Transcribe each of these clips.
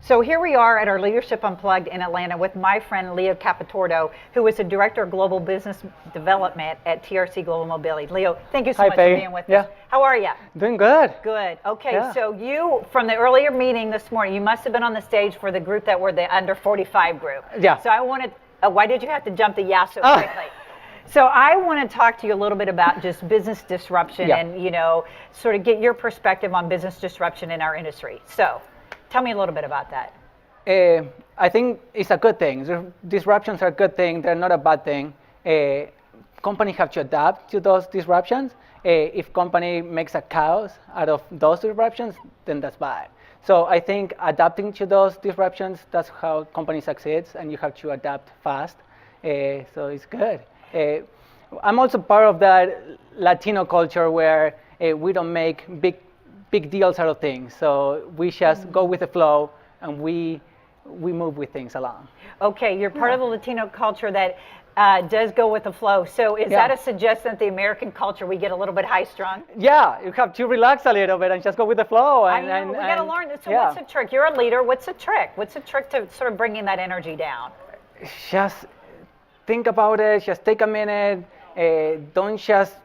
So here we are at our Leadership Unplugged in Atlanta with my friend Leo Capotorto, who is the Director of Global Business Development at TRC Global Mobility. Leo, thank you so much for being with us. How are you? Doing good. Good. Okay, so you, from the earlier meeting this morning, you must have been on the stage for the group that were the under 45 group. Yeah. So I wanted, why did you have to jump the yeah so quickly? So I want to talk to you a little bit about just business disruption and, you know, sort of get your perspective on business disruption in our industry. So tell me a little bit about that. I think it's a good thing. Disruptions are a good thing. They're not a bad thing. Companies have to adapt to those disruptions. If company makes a chaos out of those disruptions, then that's bad. So I think adapting to those disruptions, that's how company succeeds, and you have to adapt fast. So it's good. I'm also part of that Latino culture where we don't make big deals out of things. So we just go with the flow, and we move with things along. Okay, you're part of the Latino culture that does go with the flow. So is that a suggestion that the American culture, we get a little bit high-strung? Yeah, you have to relax a little bit and just go with the flow. And, I know, we got to learn. So what's the trick? You're a leader. What's the trick? What's the trick to sort of bringing that energy down? Just think about it. Just take a minute. Don't just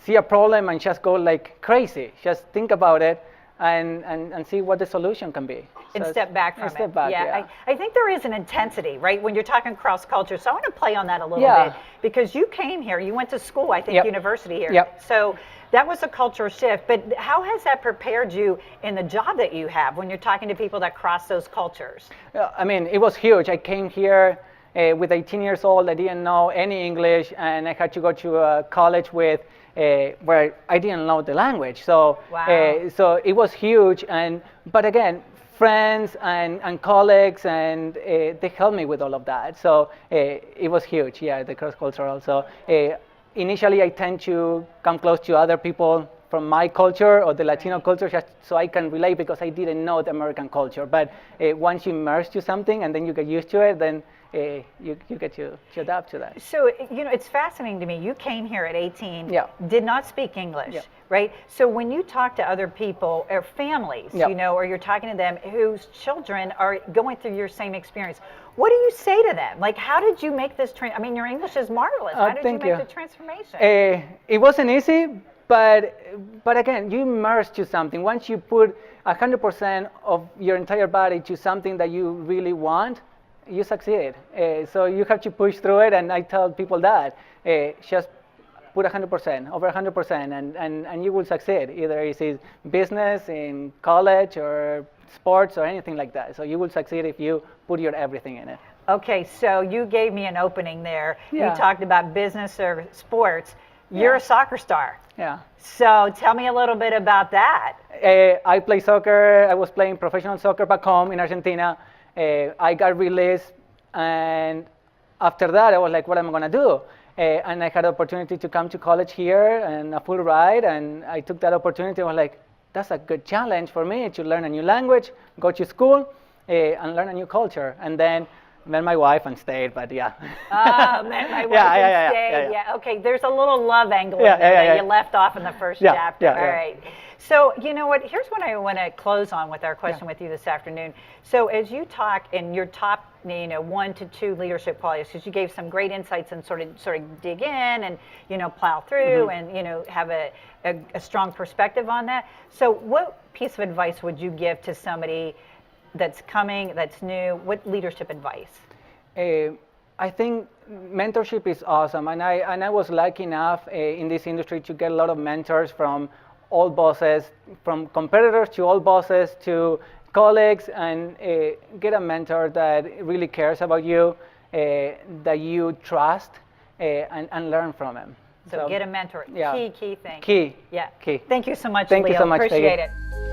see a problem and just go like crazy. Just think about it and see what the solution can be. And step back from it. Step back, yeah. I think there is an intensity, right, when you're talking cross culture. So I want to play on that a little bit, because you came here, you went to school, I think, university here. So that was a culture shift. But how has that prepared you in the job that you have when you're talking to people that cross those cultures? I mean, it was huge. I came here with 18 years old. I didn't know any English, and I had to go to a college with where I didn't know the language. So so it was huge. But again, friends and colleagues, and they helped me with all of that. So it was huge, the cross-cultural. So initially I tend to come close to other people from my culture or the Latino culture, just so I can relate, because I didn't know the American culture. But once you immerse to something and then you get used to it, then you get to adapt to that. So, you know, it's fascinating to me. You came here at 18, did not speak English, right? So when you talk to other people or families, you know, or you're talking to them whose children are going through your same experience, what do you say to them? Like, how did you make this I mean, your English is marvelous. How did you make the transformation? It wasn't easy, but again, you immerse to something. Once you put 100% of your entire body to something that you really want, you succeed. So you have to push through it, and I tell people that just put 100%, over 100%, and you will succeed. Either it's in business, in college, or sports, or anything like that. So you will succeed if you put your everything in it. Okay, so you gave me an opening there. You talked about business or sports. You're a soccer star. So tell me a little bit about that. I play soccer. I was playing professional soccer back home in Argentina. I got released, and after that I was like, what am I going to do? And I had the opportunity to come to college here and a full ride, and I took that opportunity. I was like, that's a good challenge for me to learn a new language, go to school, and learn a new culture. And then met my wife and stayed, but met my wife and stayed. Okay, there's a little love angle in there that you left off in the first chapter. All right. So, you know what, here's what I want to close on with our question with you this afternoon. So as you talk in your top, 1 to 2 leadership qualities, because you gave some great insights and sort of dig in and, plow through and, have a strong perspective on that. So what piece of advice would you give to somebody that's coming, that's new? What leadership advice? I think mentorship is awesome, and I was lucky enough in this industry to get a lot of mentors from old bosses, from competitors to old bosses to colleagues, and get a mentor that really cares about you, that you trust, and learn from him. So get a mentor. Key thing. Key. Key. Thank you so much, Thank Leo. You so much, Appreciate Peggy. it.